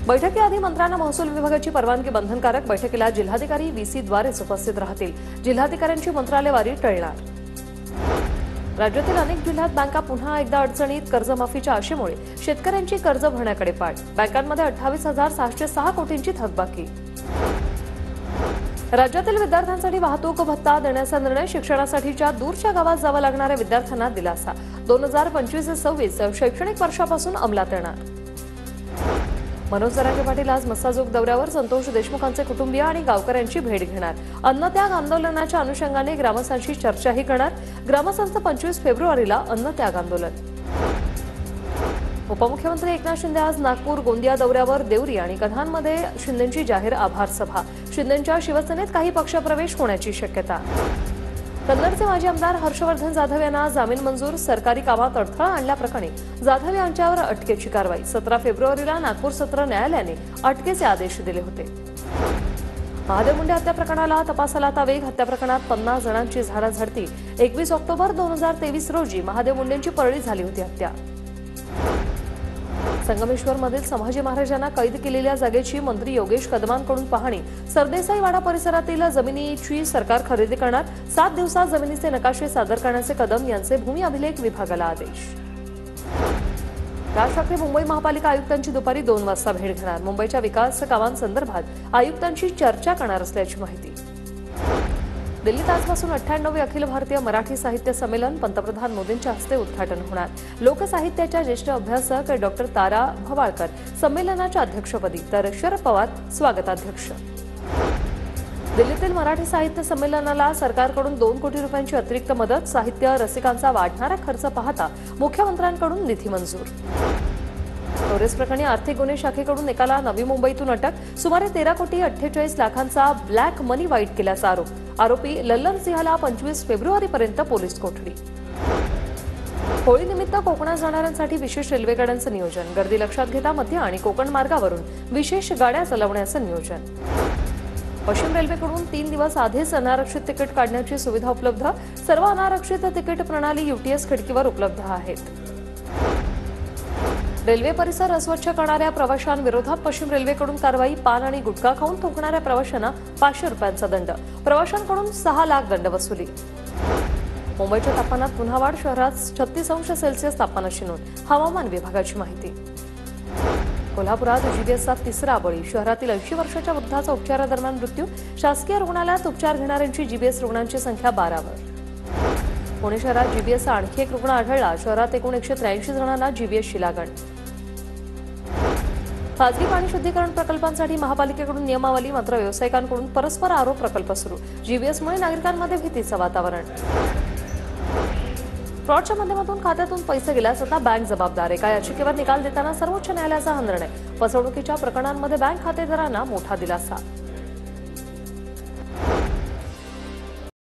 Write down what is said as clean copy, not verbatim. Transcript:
बैठकीआधी मंत्र्यांना महसूल विभागाची परवानगी बंधनकारक। बैठकीला जिल्हाधिकारी व्हीसी द्वारेच उपस्थित राहतील। जिल्हाधिकाऱ्यांची मंत्रालयवारी टळणार। राज्यातील अनेक जिल्ह्यात बँका पुन्हा एकदा अडचणीत। कर्जमाफीच्या आशेमुळे शेतकऱ्यांची कर्ज भरण्याकडे पाठ। बँकांमध्ये 28,606 कोटींची थकबाकी। राज्यातील विद्यार्थ्यांसाठी वाहतूक भत्ता देण्याचा निर्णय। शिक्षणासाठीच्या दूरच्या गावात जावं लागणाऱ्या विद्यार्थ्यांना दिलासा। 2025-26 शैक्षणिक वर्षापासून अंमलात येणार। मनोज जरांगे पाटील आज मस्साजोग दौऱ्यावर। संतोष देशमुखांचे कुटुंबीय आणि गावकऱ्यांची भेट घेणार। अन्नत्याग आंदोलनाच्या अनुषंगाने ग्रामस्थांशी चर्चाही करणार। ग्रामस्थांचं 25 फेब्रुवारीला अन्नत्याग आंदोलन। उपमुख्यमंत्री एकनाथ शिंदे आज नागपूर गोंदिया दौऱ्यावर। देवरी आणि कन्हानमध्ये शिंदेंची जाहीर आभार सभा। शिंदेंच्या शिवसेनेत काही पक्षप्रवेश होण्याची शक्यता। कन्नडचे माजी आमदार हर्षवर्धन जाधव यांना जामीन मंजूर। सरकारी कामात अडथळा आणल्याप्रकरणी जाधव यांच्यावर अटकेची कारवाई। 17 फेब्रुवारीला नागपूर सत्र न्यायालयाने अटकेचे आदेश दिले होते। महादेव मुंडे हत्या प्रकरणाला तपासाला आता वेग। हत्या प्रकरणात 50 जणांची झाडाझडती। 21 ऑक्टोबर 2023 रोजी महादेव मुंडेंची परळी झाली होती हत्या। संगमेश्वरमधील संभाजी महाराजांना कैद केलेल्या जागेची मंत्री योगेश कदमांकडून पाहणी। सरदेसाई वाडा परिसरातील जमिनीची सरकार खरेदी करणार। 7 दिवसात जमिनीचे नकाशे सादर करण्याचे कदम यांचे भूमी अभिलेख विभागाला आदेश। राज ठाकरे मुंबई महापालिका आयुक्तांची दुपारी 2 वाजता भेट घेणार। मुंबईच्या विकास कामांसंदर्भात आयुक्तांशी चर्चा करणार असल्याची माहिती। दिल्लीत आजपासून 98वे अखिल भारतीय मराठी साहित्य संमेलन पंतप्रधान मोदींच्या हस्ते उद्घाटन होणार। लोकसाहित्याच्या ज्येष्ठ अभ्यासक डॉक्टर तारा भवाळकर संमेलनाच्या अध्यक्षपदी तर शरद पवार स्वागताध्यक्ष। दिल्लीतील मराठी साहित्य संमेलनाला सरकारकडून 2 कोटी रुपयांची अतिरिक्त मदत। साहित्य रसिकांचा वाढणारा खर्च पाहता मुख्यमंत्र्यांकडून निधी मंजूर। टोरेस प्रकरणी आर्थिक गुन्हे शाखेकडून एकाला नवी मुंबईतून अटक। सुमारे 13 कोटी 48 लाखांचा ब्लॅक मनी वाईट केल्याचा आरोप। आरोपी लल्लन सिंहला 25 फेब्रुवारीपर्यंत पोलीस कोठडी। होळीनिमित्त कोकणात जाणाऱ्यांसाठी विशेष रेल्वेगाड्यांचं नियोजन। गर्दी लक्षात घेता मध्य आणि कोकण मार्गावरून विशेष गाड्या चालवण्याचं नियोजन। पश्चिम रेल्वेकडून 3 दिवस आधीच अनारक्षित तिकीट काढण्याची सुविधा उपलब्ध। सर्व अनारक्षित तिकीट प्रणाली यूटीएस खिडकीवर उपलब्ध आहेत। रेल्वे परिसर अस्वच्छ करणाऱ्या प्रवाशांविरोधात पश्चिम रेल्वेकडून कारवाई। पान आणि गुटखा खाऊन थुंकणाऱ्या प्रवाशांना 500 रुपयांचा दंड। प्रवाशांकडून 6 लाख दंड वसुली। मुंबईच्या तापमानात पुन्हा वाढ। शहरात 36 अंश सेल्सिअस तापमानाची नोंद। हवामान विभागाची माहिती। कोल्हापुरात जीबीएसचा 3रा बळी। शहरातील 80 वर्षाच्या वृद्धाचा उपचारादरम्यान मृत्यू। शासकीय रुग्णालयात उपचार घेणाऱ्यांची जीबीएस रुग्णांची संख्या 12वर। पुणे शहरात जीबीएसचा आणखी एक रुग्ण आढळला। शहरात एकूण 183 जणांना जीबीएसची लागण। खासगी पाणी शुद्धीकरण प्रकल्पांसाठी महापालिकेकडून नियमावली। मात्र व्यावसायिकांकडून परस्पर आरोप प्रकल्प सुरू। जीबीएसमुळे नागरिकांमध्ये भीतीचं वातावरण। फ्रॉडच्या माध्यमातून खात्यातून पैसे गेल्यास आता बँक जबाबदार। एका याचिकेवर निकाल देताना सर्वोच्च न्यायालयाचा हा निर्णय। फसवणुकीच्या प्रकरणांमध्ये बँक खातेदारांना मोठा दिलासा।